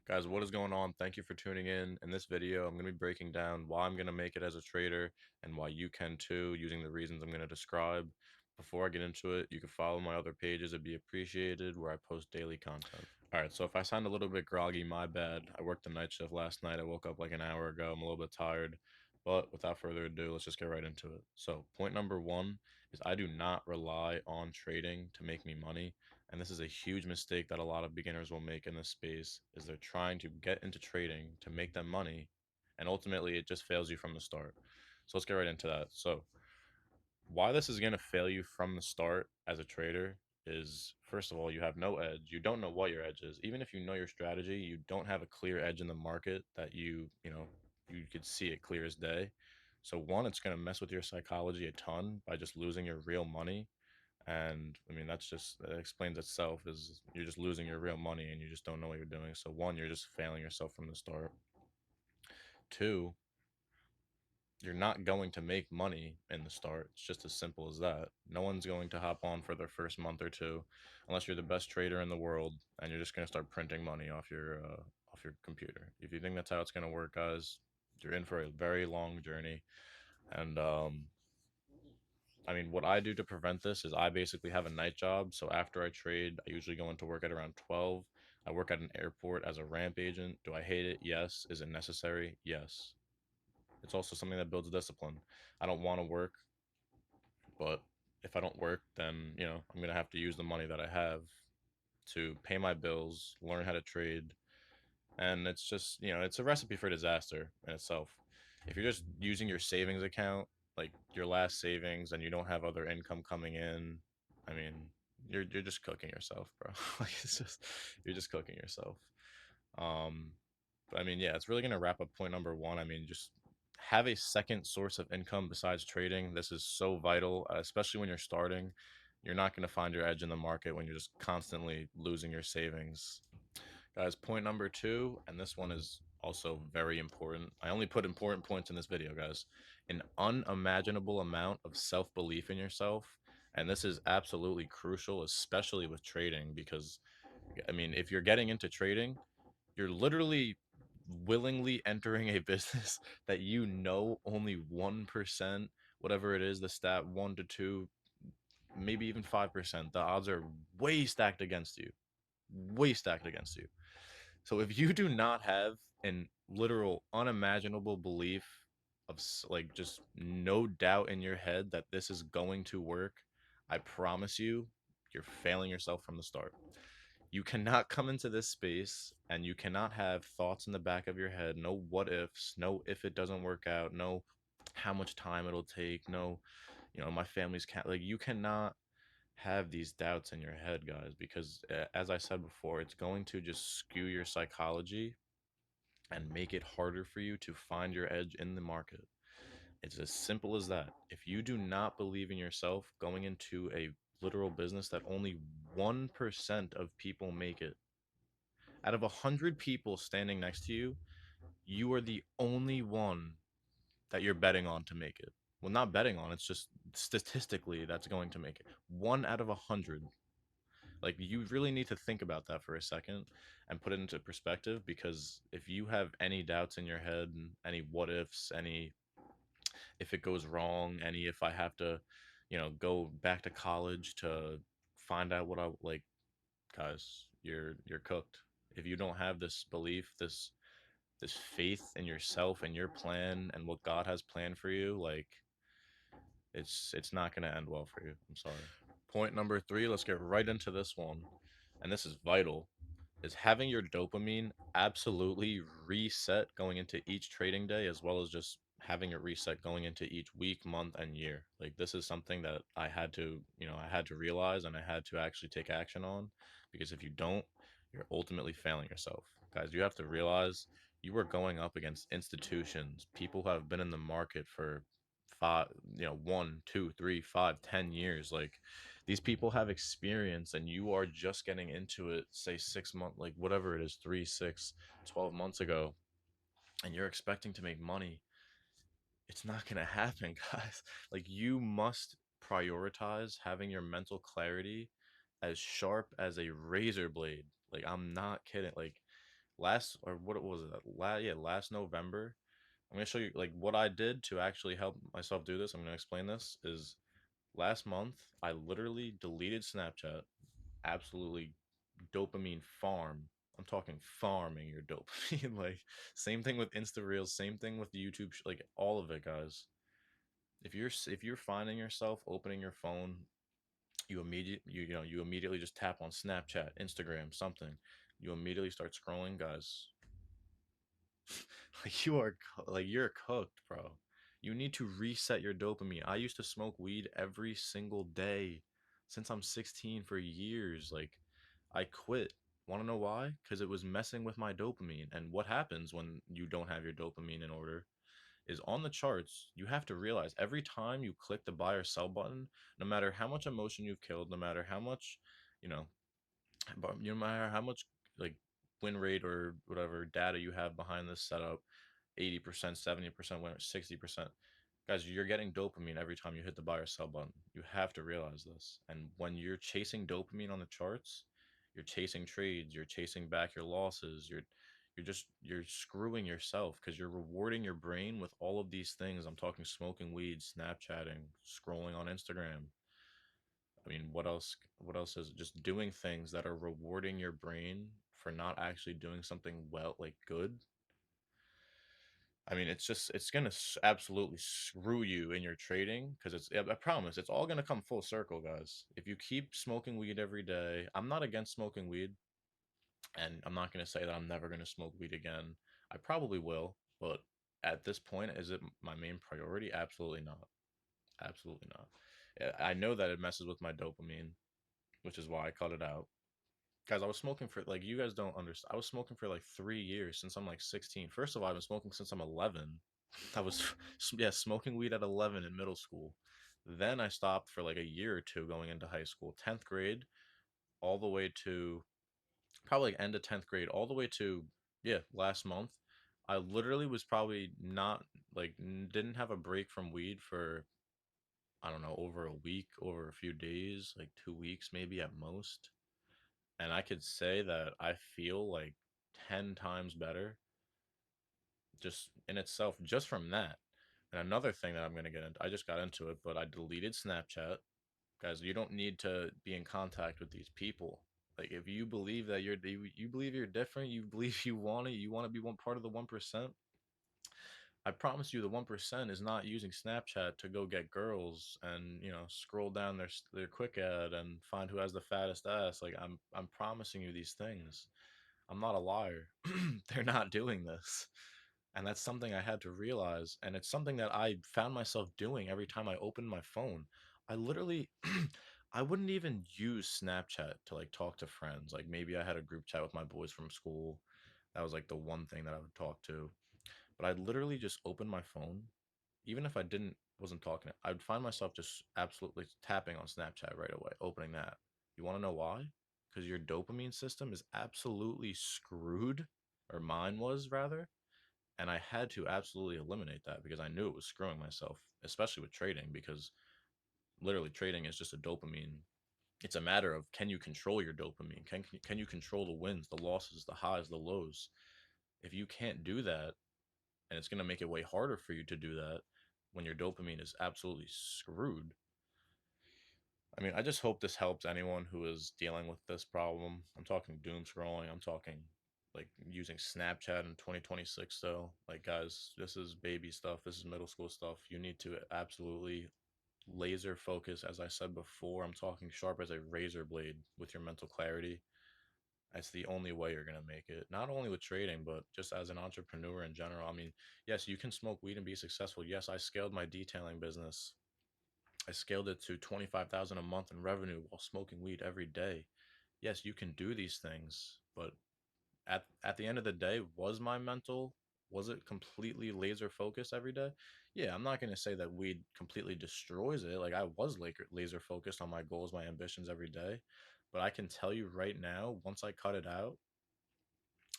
Guys, what is going on? Thank you for tuning in. In this video, I'm going to be breaking down why I'm going to make it as a trader and why you can too, using the reasons I'm going to describe. Before I get into it, you can follow my other pages. It'd be appreciated where I post daily content. All right, so if I sound a little bit groggy, my bad. I worked the night shift last night. I woke up like an hour ago. I'm a little bit tired. But without further ado, let's just get right into it. So, point number one is I do not rely on trading to make me money. And this is a huge mistake that a lot of beginners will make in this space is they're trying to get into trading to make them money, and ultimately it just fails you from the start. So let's get right into that. So why this is going to fail you from the start as a trader is, first of all, you have no edge. You don't know what your edge is. Even if you know your strategy, you don't have a clear edge in the market that you could see it clear as day. So one, it's going to mess with your psychology a ton by just losing your real money. And I mean, that explains itself, is you're just losing your real money and you just don't know what you're doing. So one, you're just failing yourself from the start. Two, you're not going to make money in the start. It's just as simple as that. No one's going to hop on for their first month or two unless you're the best trader in the world and you're just going to start printing money off your computer. If you think that's how it's going to work, guys, you're in for a very long journey. And I mean, what I do to prevent this is I basically have a night job. So after I trade, I usually go into work at around 12. I work at an airport as a ramp agent. Do I hate it? Yes. Is it necessary? Yes. It's also something that builds discipline. I don't want to work, but if I don't work, then, I'm going to have to use the money that I have to pay my bills, learn how to trade. And it's just, it's a recipe for disaster in itself. If you're just using your savings account, like your last savings, and you don't have other income coming in, I mean, you're just cooking yourself, bro. Like you're just cooking yourself. Um, but I mean, yeah, it's really gonna wrap up point number one. I mean, just have a second source of income besides trading. This is so vital, especially when you're starting. You're not gonna find your edge in the market when you're just constantly losing your savings. Guys, point number two, and this one is also very important. I only put important points in this video, guys. An unimaginable amount of self belief in yourself. And this is absolutely crucial, especially with trading, because, I mean, if you're getting into trading, you're literally willingly entering a business that you know only 1%, whatever it is, the stat 1 to 2, maybe even 5%. The odds are way stacked against you. Way stacked against you. So if you do not have an literal unimaginable belief of like just no doubt in your head that this is going to work, I promise you, you're failing yourself from the start. You cannot come into this space and you cannot have thoughts in the back of your head, no what ifs, no if it doesn't work out, no how much time it'll take, no, my family's can't, like, you cannot have these doubts in your head, guys, because as I said before, it's going to just skew your psychology and make it harder for you to find your edge in the market. It's as simple as that. If you do not believe in yourself going into a literal business that only 1% of people make it, out of 100 people standing next to you, you are the only one that you're betting on to make it. Well, not betting on, it's just statistically that's going to make it. One out of 100. Like, you really need to think about that for a second and put it into perspective, because if you have any doubts in your head, any what ifs, any if it goes wrong, any if I have to, go back to college to find out what I like, guys, you're cooked. If you don't have this belief, this faith in yourself and your plan and what God has planned for you, like, it's not going to end well for you. I'm sorry. Point number three, let's get right into this one. And this is vital, is having your dopamine absolutely reset going into each trading day, as well as just having it reset going into each week, month, and year. Like, this is something that I had to realize and I had to actually take action on, because if you don't, you're ultimately failing yourself. Guys, you have to realize you are going up against institutions, people who have been in the market for five, 1, 2, 3, 5, 10 years. Like, these people have experience and you are just getting into it, say 6 months, like whatever it is, 3, 6, 12 months ago, and you're expecting to make money. It's not going to happen, guys. Like, you must prioritize having your mental clarity as sharp as a razor blade. Like, I'm not kidding. Like, last, or what was it? Yeah, last November. I'm gonna show you like what I did to actually help myself do this. I'm gonna explain this. Is last month I literally deleted Snapchat. Absolutely dopamine farm. I'm talking farming your dopamine. Like same thing with Insta Reels, same thing with YouTube, like all of it, guys. If you're finding yourself opening your phone, you immediately just tap on Snapchat, Instagram, something. You immediately start scrolling, guys. Like you're cooked, bro. You need to reset your dopamine. I used to smoke weed every single day since I'm 16 for years. Like I quit. Want to know why? Because it was messing with my dopamine. And what happens when you don't have your dopamine in order is on the charts, you have to realize every time you click the buy or sell button, no matter how much emotion you've killed, no matter how much, you know, but no matter how much like win rate or whatever data you have behind this setup, 80%, 70% win, 60%. Guys, you're getting dopamine every time you hit the buy or sell button. You have to realize this. And when you're chasing dopamine on the charts, you're chasing trades, you're chasing back your losses, you're screwing yourself because you're rewarding your brain with all of these things. I'm talking smoking weed, Snapchatting, scrolling on Instagram. I mean, what else is it? Just doing things that are rewarding your brain for not actually doing something well, like good. I mean, it's gonna absolutely screw you in your trading because I promise it's all gonna come full circle, guys. If you keep smoking weed every day, I'm not against smoking weed, and I'm not gonna say that I'm never gonna smoke weed again. I probably will, but at this point, is it my main priority? Absolutely not. Absolutely not. I know that it messes with my dopamine, which is why I cut it out. Guys, I was smoking for like you guys don't understand. I was smoking for like 3 years since I'm like 16. First of all, I've been smoking since I'm 11. I was yeah smoking weed at 11 in middle school. Then I stopped for like a year or two going into high school. 10th grade all the way to probably like end of 10th grade all the way to yeah last month. I literally was probably not like didn't have a break from weed for I don't know over a week, over a few days, like 2 weeks maybe at most. And I could say that I feel like 10 times better just in itself, just from that. And another thing that I'm going to get into, I just got into it, but I deleted Snapchat. Guys, you don't need to be in contact with these people. Like, if you believe that you believe you're different, you believe you want to be one part of the 1%. I promise you, the 1% is not using Snapchat to go get girls and scroll down their quick ad and find who has the fattest ass. Like I'm promising you these things. I'm not a liar. They're not doing this. And that's something I had to realize. And it's something that I found myself doing every time I opened my phone. I literally, I wouldn't even use Snapchat to like talk to friends. Like maybe I had a group chat with my boys from school. That was like the one thing that I would talk to. But I'd literally just open my phone. Even if I wasn't talking, I'd find myself just absolutely tapping on Snapchat right away, opening that. You want to know why? Because your dopamine system is absolutely screwed, or mine was rather. And I had to absolutely eliminate that because I knew it was screwing myself, especially with trading, because literally trading is just a dopamine. It's a matter of can you control your dopamine? Can you control the wins, the losses, the highs, the lows? If you can't do that, and it's going to make it way harder for you to do that when your dopamine is absolutely screwed. I mean, I just hope this helps anyone who is dealing with this problem. I'm talking doom scrolling. I'm talking like using Snapchat in 2026 though. Like guys, this is baby stuff. This is middle school stuff. You need to absolutely laser focus as I said before. I'm talking sharp as a razor blade with your mental clarity. That's the only way you're going to make it. Not only with trading, but just as an entrepreneur in general. I mean, yes, you can smoke weed and be successful. Yes, I scaled my detailing business. I scaled it to 25,000 a month in revenue while smoking weed every day. Yes, you can do these things, but at the end of the day, was it completely laser focused every day? Yeah, I'm not going to say that weed completely destroys it. Like I was laser focused on my goals, my ambitions every day, but I can tell you right now, once I cut it out,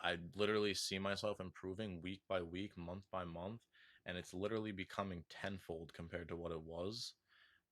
I literally see myself improving week by week, month by month, and it's literally becoming tenfold compared to what it was.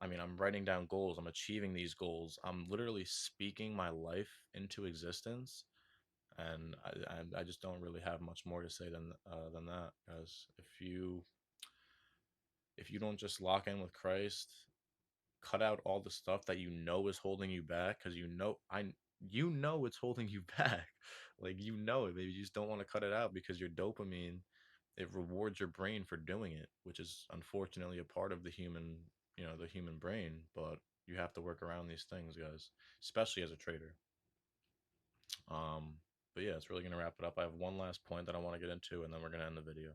I mean, I'm writing down goals, I'm achieving these goals, I'm literally speaking my life into existence. And I just don't really have much more to say than that, guys. If you don't just lock in with Christ, cut out all the stuff that you know is holding you back, because you know it's holding you back. Like, you know it, maybe you just don't want to cut it out because your dopamine, it rewards your brain for doing it, which is unfortunately a part of the human brain. But you have to work around these things, guys, especially as a trader. But yeah, it's really gonna wrap it up. I have one last point that I want to get into, and then we're gonna end the video.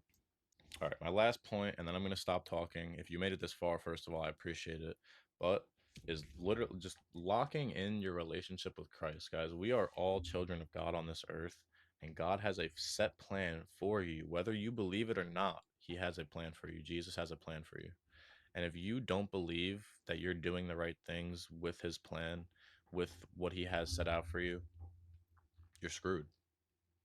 All right, my last point, and then I'm going to stop talking. If you made it this far, first of all, I appreciate it. But is literally just locking in your relationship with Christ, guys. We are all children of God on this earth, and God has a set plan for you. Whether you believe it or not, He has a plan for you. Jesus has a plan for you. And if you don't believe that you're doing the right things with His plan, with what He has set out for you, you're screwed.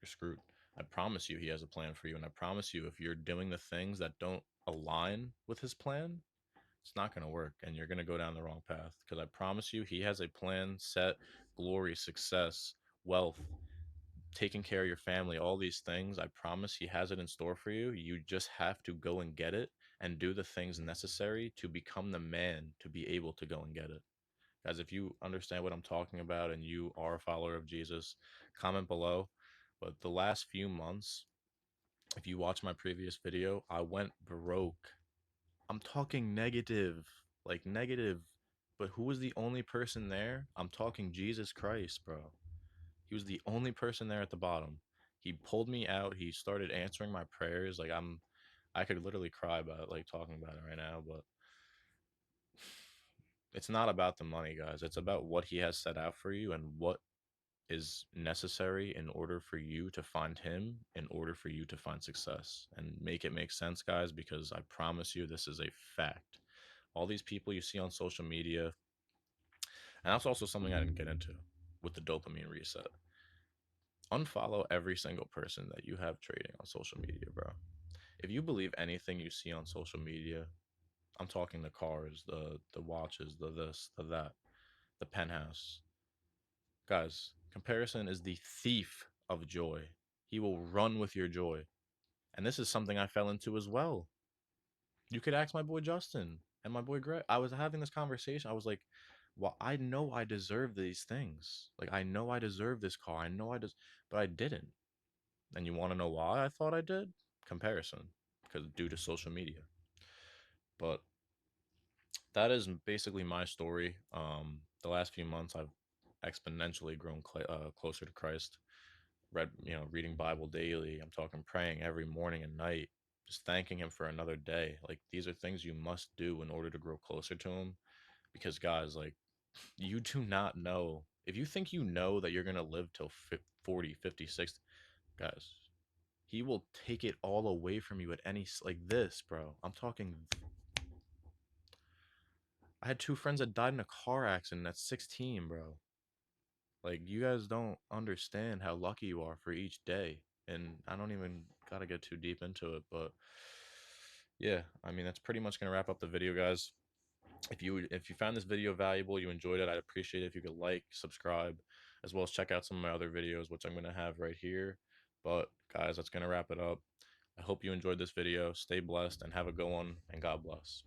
You're screwed. I promise you, he has a plan for you. And I promise you, if you're doing the things that don't align with his plan, it's not going to work. And you're going to go down the wrong path. Because I promise you, he has a plan set, glory, success, wealth, taking care of your family, all these things. I promise he has it in store for you. You just have to go and get it and do the things necessary to become the man to be able to go and get it. Guys, if you understand what I'm talking about and you are a follower of Jesus, comment below. But the last few months, if you watch my previous video, I went broke. I'm talking negative, like negative. But who was the only person there? I'm talking Jesus Christ, bro. He was the only person there at the bottom. He pulled me out. He started answering my prayers. I could literally cry about it, like talking about it right now. But it's not about the money, guys. It's about what he has set out for you and what is necessary in order for you to find him, in order for you to find success. And make it make sense, guys, because I promise you this is a fact. All these people you see on social media, and that's also something I didn't get into with the dopamine reset. Unfollow every single person that you have trading on social media, bro. If you believe anything you see on social media, I'm talking the cars, the watches, the this, the that, the penthouse. Guys, comparison is the thief of joy. He will run with your joy. And this is something I fell into as well. You could ask my boy Justin and my boy Greg. I was having this conversation. I was like, well, I know I deserve these things. Like, I know I deserve this car. I know I just, but I didn't. And you want to know why I thought I did? Comparison, because due to social media. But that is basically my story. The last few months, I've exponentially grown closer to Christ. Reading Bible daily. I'm talking praying every morning and night, just thanking him for another day. Like, these are things you must do in order to grow closer to him. Because, guys, like, you do not know. If you think you know that you're going to live till 40, 50, 60, guys, he will take it all away from you at like this, bro. I'm talking. I had two friends that died in a car accident at 16, bro. Like, you guys don't understand how lucky you are for each day. And I don't even gotta get too deep into it, but yeah, I mean, that's pretty much gonna wrap up the video, guys. If you found this video valuable, you enjoyed it, I'd appreciate it if you could like, subscribe, as well as check out some of my other videos, which I'm gonna have right here. But guys, that's gonna wrap it up. I hope you enjoyed this video. Stay blessed and have a good one, and God bless.